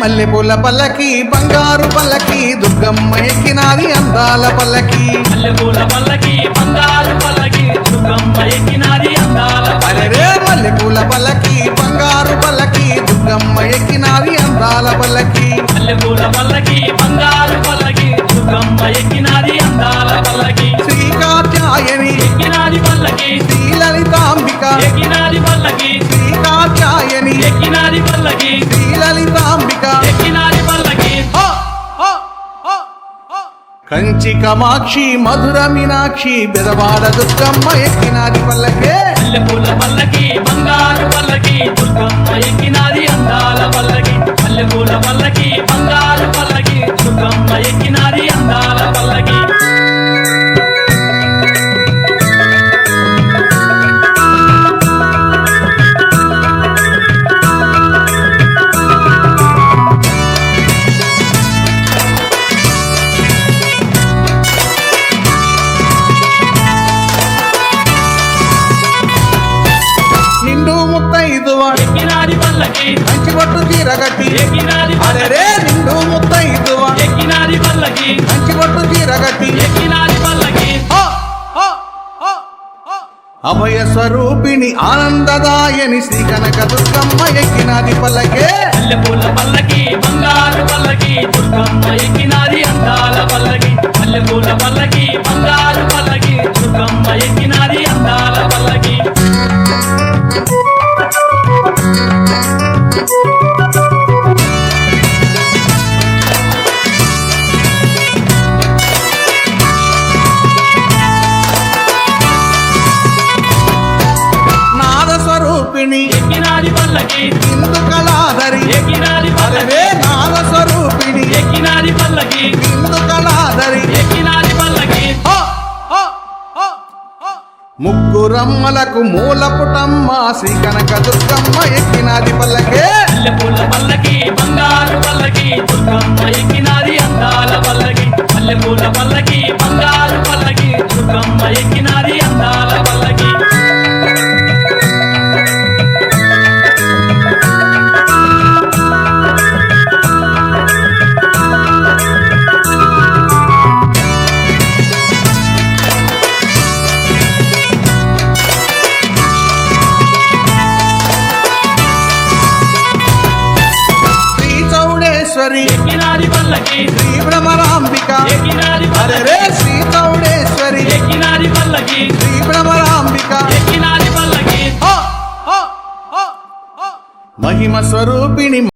మల్లెపూల పల్లకి బంగారు పల్లకి దుర్గమ్మ ఎక్కినాది అందాల పల్లకి. మల్లెపూల పల్లకి బంగారు పల్లకి దుర్గమ్మ ఎక్కినాది అందాల పల్లకి. మల్లెపూల పల్లకి బంగారు పల్లకి దుర్గమ్మ ఎక్కినాది అందాల పల్లకి. మల్లెపూల పల్లకి బంగారు పల్లకి దుర్గమ్మ ఎక్కినాది అందాల పల్లకి. శ్రీ కాత్యాయని ఎక్కినాది పల్లకి. శ్రీ లలితాంబిక ఎక్కినాది పల్లకి. శ్రీ కాత్యాయని ఎక్కినాది పల్లకి. శ్రీ లలితాంబిక ఎక్కినాది పల్లకి. కంచి కామాక్షి మధుర మీనాక్షి బెదవాడ దుర్గమ్మ ఎక్కినాది పల్లకే. మల్లెపూల పల్లకి బంగారు పల్లకి దుర్గమ్మ ఎక్కినాది అందాల పల్లకి. మల్లెపూల పల్లకి బంగారు పల్లకి దుర్గమ్మ ఎక్కినాది అందాల పల్లకి. ఎక్కినాది పల్లకి కంచి పట్టు చీరగట్టి. ఎక్కినాది అరే నిండు ముత్తైదువ ఎక్కినాది పల్లకి కంచి పట్టు చీరగట్టి. ఎక్కినాది పల్లకి. అభయ స్వరూపిణి ఆనందదాయని శ్రీ కనక దుర్గమ్మ ఎక్కినాది పల్లకే. మల్లెపూల పల్లకి బంగారు పల్లకి దుర్గమ్మ ఎక్కినాది అందాల పల్లకి. మల్లెపూల పల్లకి బంగారు పల్లకి దుర్గమ్మ ఎక్కినాది అందాల పల్లకి. ఎక్కినాది పల్లకి హిందు కళాధరి. ఎక్కినాది పల్లకి నాద స్వరూపిణి ఎక్కినాది పల్లకి హిందు కళాధరి. ఎక్కినాది పల్లకి. ముగ్గురమ్మలకు మూల పుటమ్మ శ్రీ కనక దుర్గమ్మ ఎక్కినాది పల్లకే. మల్లెపూల పల్లకి బంగారు పల్లకి దుర్గమ్మ ఎక్కినాది అందాల పల్లకి. మల్లెపూల పల్లకి బంగారు పల్లకి దుర్గమ్మ ఎక్కినాది అందాల పల్లకి. ఎక్కినాది పల్లకి శ్రీ భ్రమరాంబిక. ఎక్కినాది అరే శ్రీ చౌడేశ్వరి ఎక్కినాది పల్లకి శ్రీ భ్రమరాంబిక. ఎక్కినాది పల్లకి. మహిమ స్వరూపిణి